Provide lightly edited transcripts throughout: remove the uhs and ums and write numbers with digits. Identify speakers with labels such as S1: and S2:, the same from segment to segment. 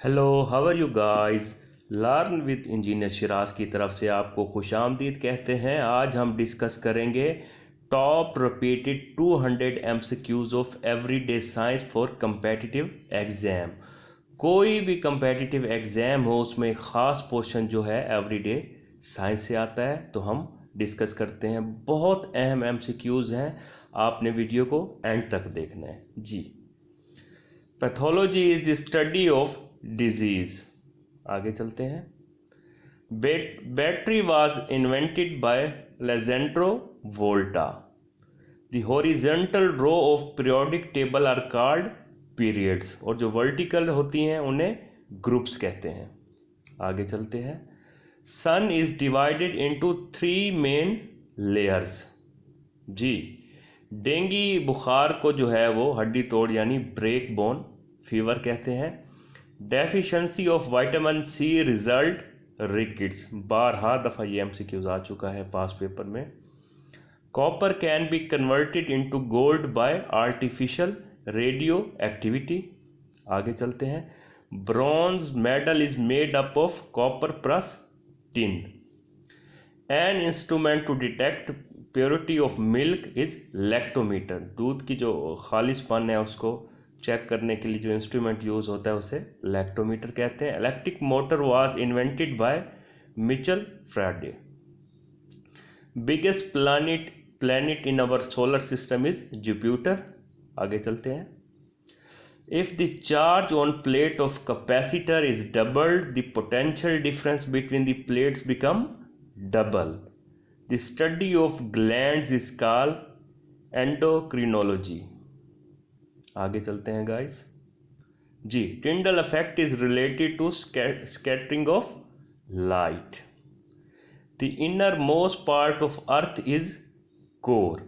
S1: Hello, how are you guys. Learn with engineer Shiraz की तरफ से आपको खुशामदीद कहते हैं। आज हम डिस्कस करेंगे top repeated 200 MCQs of everyday science for competitive exam. कोई भी competitive एग्ज़ाम हो उसमें ख़ास पोर्शन जो है एवरीडे साइंस से आता है, तो हम डिस्कस करते हैं। बहुत अहम एमसीक्यूज हैं, आपने वीडियो को एंड तक देखना है जी। Pathology is the study of disease. आगे चलते हैं। बैटरी वाज इन्वेंटेड बाय लेजेंड्रो Volta. The horizontal row of periodic table are called periods, और जो वर्टिकल होती हैं उन्हें ग्रुप्स कहते हैं। आगे चलते हैं। Sun is divided into 3 main layers जी। डेंगू बुखार को जो है वो हड्डी तोड़ यानी ब्रेक बोन फीवर कहते हैं। Deficiency of vitamin C result rickets. बारहा दफ़ा ये एमसीक्यूज आ चुका है पास पेपर में। Copper can be converted into gold by artificial radioactivity. आगे चलते हैं। Bronze medal is made up of copper plus tin. An instrument to detect purity of milk is lactometer. दूध की जो खालिशपन है उसको चेक करने के लिए जो इंस्ट्रूमेंट यूज होता है उसे लैक्टोमीटर कहते हैं। Electric motor was invented by Michael Faraday. Biggest planet in our solar system is Jupiter. आगे चलते हैं। If the charge on plate of capacitor is doubled, the potential difference between the plates become double. The study of glands is called endocrinology. आगे चलते हैं guys जी। Tyndall effect is related to scattering of light. The inner most part of earth is core.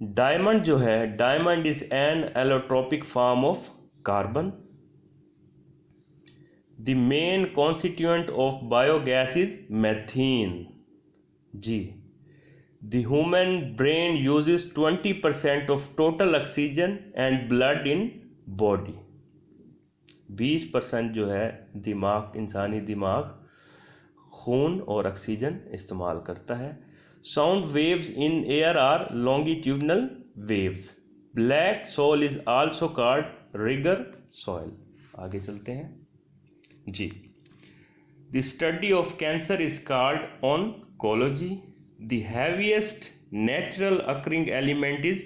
S1: Diamond जो है, diamond is an allotropic form of carbon. The main constituent of biogas is methane जी। The human brain uses 20% of total oxygen and blood in body। 20% जो है दिमाग, इंसानी दिमाग खून और ऑक्सीजन इस्तेमाल करता है। Sound waves in air are longitudinal waves. Black soil is also called regur soil. आगे चलते हैं जी। The study of cancer is called oncology. The heaviest natural occurring element is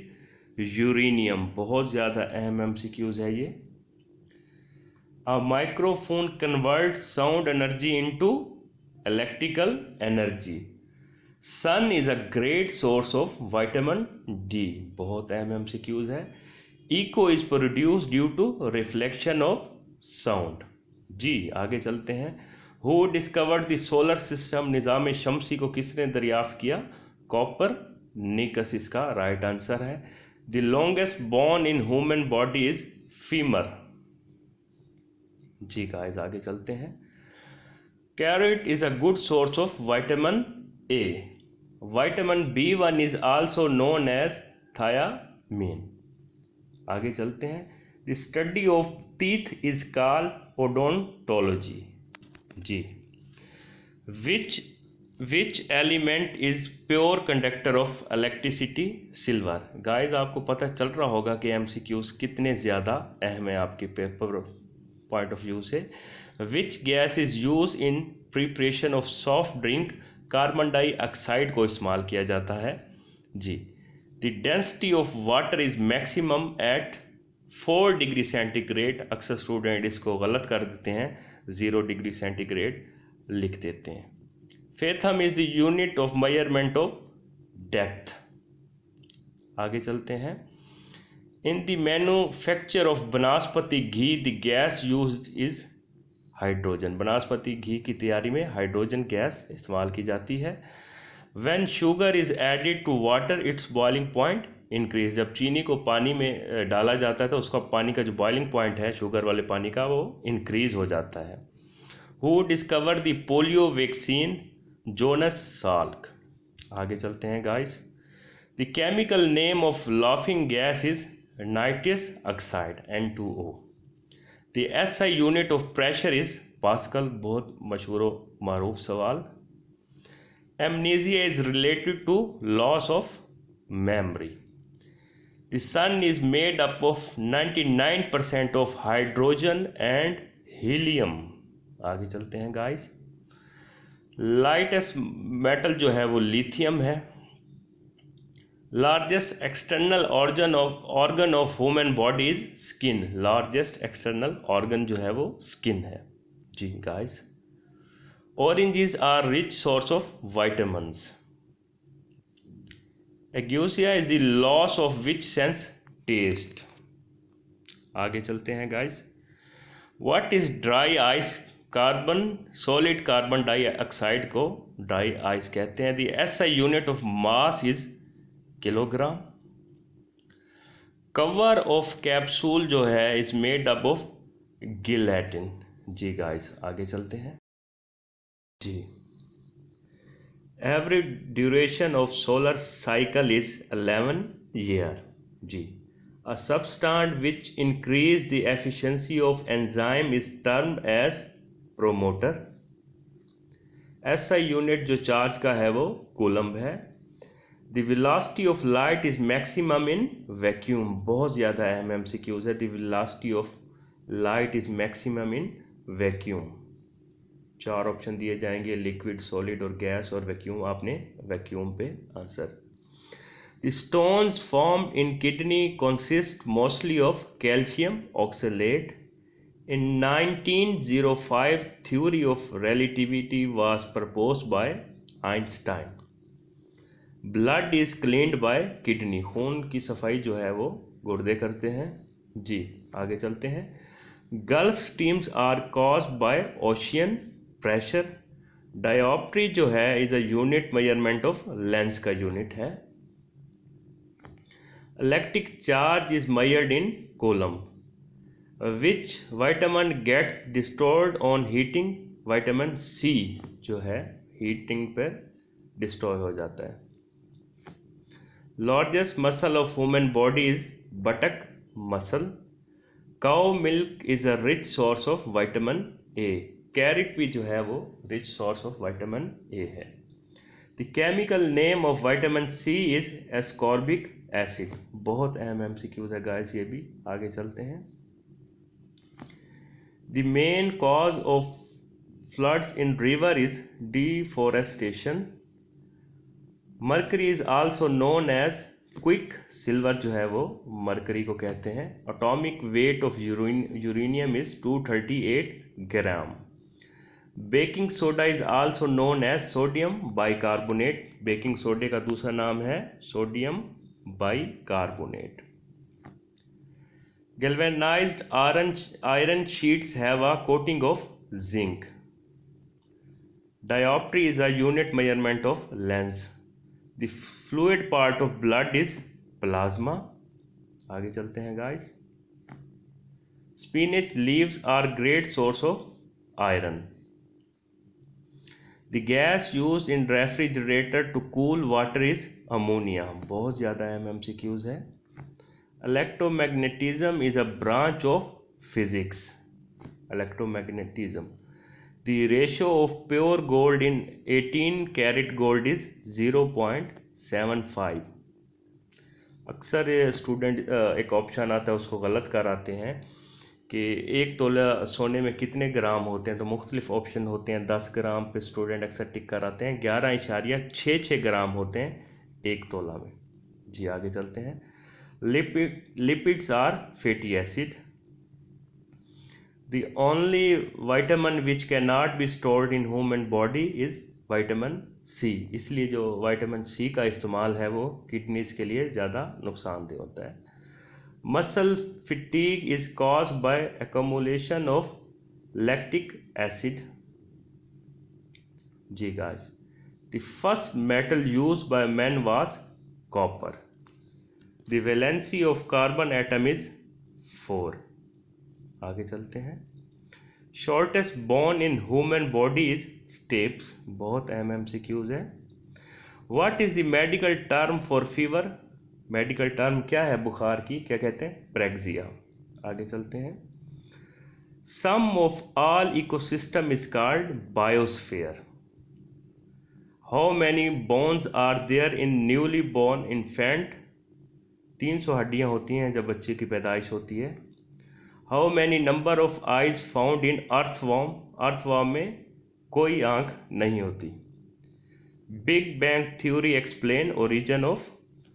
S1: uranium. बहुत ज़्यादा अहम एमसीक्यूज है ये। A microphone converts sound energy into electrical energy। Sun is a great source of vitamin D। बहुत अहम MCQs है। Echo is produced due to reflection of sound जी। आगे चलते हैं। Who discovered the solar system? निज़ाम शमसी को किसने दरियाफ्त किया? कॉपरनिकस इसका राइट आंसर है। The longest bone in human body is femur जी गाइस। आगे चलते हैं। Carrot is a good source of vitamin A। Vitamin B1 is also known as thiamine। आगे चलते हैं। The study of teeth is called odontology जी। Which element is pure conductor of electricity? Silver. Guys आपको पता चल रहा होगा कि एमसीक्यूज कितने ज़्यादा अहम है आपके पेपर पॉइंट ऑफ व्यू से। Which gas is use in preparation of soft drink? Carbon dioxide को इस्तेमाल किया जाता है जी। The density of water is maximum at 4 degree centigrade. अक्सर स्टूडेंट इसको गलत कर देते हैं, 0 डिग्री सेंटीग्रेड लिख देते हैं। Fathom is the unit of measurement of depth. आगे चलते हैं। In the manufacture of vanaspati ghee the gas used is hydrogen. Vanaspati घी की तैयारी में हाइड्रोजन गैस इस्तेमाल की जाती है। When sugar is added to water its boiling point increase. जब चीनी को पानी में डाला जाता है तो उसका पानी का जो बॉइलिंग पॉइंट है शुगर वाले पानी का वो इंक्रीज हो जाता है। Who discover the polio vaccine? Jonas Salk. आगे चलते हैं guys. The chemical name of laughing gas is nitrous oxide N2O। The SI unit of pressure is pascal, बहुत मशहूर व मारूफ सवाल। Amnesia is related to loss of memory. The sun is made up of 99% of hydrogen and helium. आगे चलते हैं guys. Lightest metal जो है वो लिथियम है। Largest external organ of human body is skin. Largest external organ जो है वो स्किन है। जी guys. Oranges are rich source of vitamins. Ageusia is the loss of which sense? Taste. आगे चलते हैं guys. What is dry ice? Carbon solid carbon dioxide को dry ice कहते हैं। The SI unit of mass is kilogram. Cover of capsule जो है is made up of guillotine. Ji guys आगे चलते हैं। जी every duration of solar cycle is 11 year. जी a substance which increase the efficiency of enzyme is termed as promoter. SI unit जो charge का है वो कूलम्ब है। The velocity of light is maximum in vacuum. बहुत ज़्यादा अहम MCQs है। The velocity of light is maximum in vacuum. 4 option दिए जाएंगे, लिक्विड, सॉलिड और गैस और वैक्यूम। आपने वैक्यूम पे answer. The stones formed in kidney consist mostly of calcium oxalate. In 1905, theory of relativity was proposed by Einstein. Blood is cleaned by kidney. खून की सफाई जो है वो गुर्दे करते हैं। जी आगे चलते हैं। Gulf streams are caused by ocean pressure. Dioptre जो है is a unit measurement of lens का यूनिट है। Electric charge is measured in coulomb. Which vitamin gets destroyed on heating? Vitamin C जो है हीटिंग पर डिस्ट्रॉय हो जाता है। Largest muscle of human body is buttock muscle. Cow milk is a rich source of vitamin A. Carrot भी जो है वो rich source of vitamin A है। The chemical name of vitamin C is ascorbic acid. बहुत अहम MCQs है guys ये भी। आगे चलते हैं। The main cause of floods in river is deforestation. Mercury is also known as quicksilver जो है वो मरकरी को कहते हैं। Atomic weight of uranium is 238 gram. Baking soda is also known as sodium bicarbonate. Baking सोडे का दूसरा नाम है sodium bicarbonate. Galvanized iron sheets have a coating of zinc. Dioptry is a unit measurement of lens. The fluid part of blood is plasma. आगे चलते हैं guys. Spinach leaves are great source of iron. The gas used in refrigerator to cool water is ammonia. बहुत ज़्यादा MCQs है। Electromagnetism is a branch of physics. Electromagnetism. The ratio of pure gold in 18 karat gold is 0.75. अक्सर student एक option आता है उसको गलत कराते हैं कि 1 तोला सोने में कितने ग्राम होते हैं, तो मुख्तलिफ ऑप्शन होते हैं। 10 ग्राम पे स्टूडेंट अक्सर टिक कराते हैं। 11.66 ग्राम होते हैं 1 तोला में। जी आगे चलते हैं। Lipids are fatty acid. The only vitamin which cannot be stored in human body is vitamin C. इसलिए जो vitamin C का इस्तेमाल है वो किडनीज के लिए ज़्यादा नुकसानदेह होता है। Muscle fatigue is caused by accumulation of lactic acid. Ji guys, the first metal used by men was copper. The valency of carbon atom is 4. आगे चलते हैं। Shortest bone in human body is stapes. बहुत अहम MCQs है। What is the medical term for fever? Medical term क्या है बुखार की? क्या कहते हैं? प्रेक्सिया। आगे चलते हैं। Sum of all ecosystem is called biosphere. How many bones are there in newly born infant. 300 हड्डियाँ होती हैं जब बच्चे की पैदाइश होती है। How many number of eyes found in earthworm. Earthworm में कोई आँख नहीं होती। Big bang theory explain origin of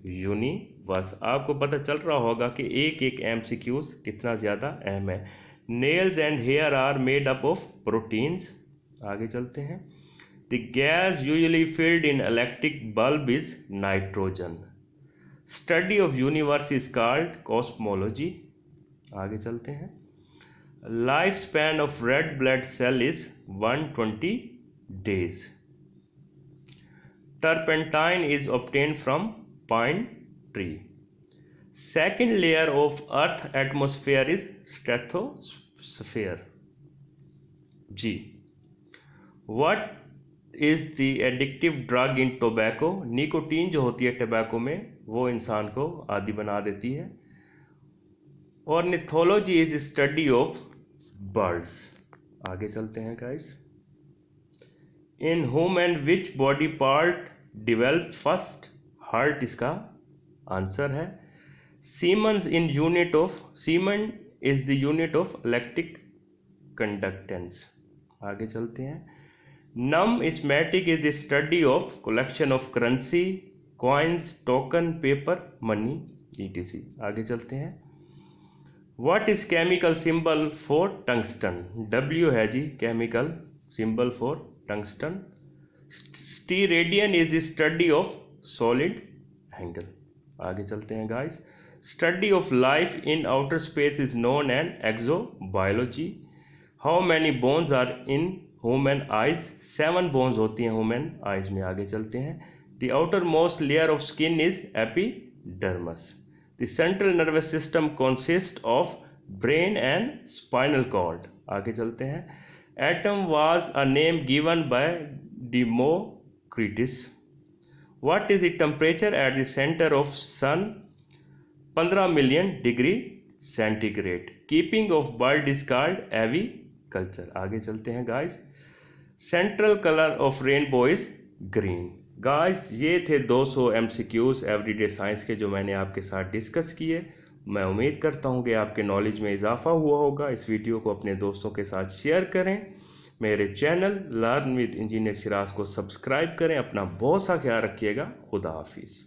S1: universe. आपको पता चल रहा होगा कि एक एक MCQs कितना ज़्यादा अहम है। Nails and hair are made up of proteins. आगे चलते हैं। The gas usually filled in electric bulb is nitrogen. Study of universe is called cosmology. आगे चलते हैं। Life span of red blood cell is 120 days. Turpentine is obtained from pine tree. Second layer of earth atmosphere is stratosphere. G. What is the addictive drug in tobacco? Nicotine जो होती है tobacco में वो इंसान को आदी बना देती है। Ornithology is the study of birds. आगे चलते हैं guys. In human which body part develop first. Heart इसका आंसर है। Siemens in unit of siemens is the unit of electric conductance. आगे चलते हैं। Numismatic is the study of collection of currency, coins, token, paper, money etc. आगे चलते हैं। What is chemical symbol for tungsten. W है जी chemical symbol for tungsten. Steradian is the study of solid angle. आगे चलते हैं guys. Study of life in outer space is known and exobiology. How many bones are in human eyes. 7 bones होती हैं human eyes में। आगे चलते हैं। The outer most layer of skin is epidermis. The central nervous system consist of brain and spinal cord. आगे चलते हैं। Atom was a name given by Democritus. What is the temperature at the center of sun? 15 million degree centigrade. Keeping of bird is called aviculture. आगे चलते हैं guys. Central color of rainbow is green. Guys ये थे 200 MCQs everyday science के जो मैंने आपके साथ डिस्कस किए। मैं उम्मीद करता हूँ कि आपके नॉलेज में इजाफा हुआ होगा। इस वीडियो को अपने दोस्तों के साथ शेयर करें। मेरे channel learn with engineer Siraj को सब्सक्राइब करें। अपना बहुत सा ख्याल रखिएगा। खुदा हाफिज़।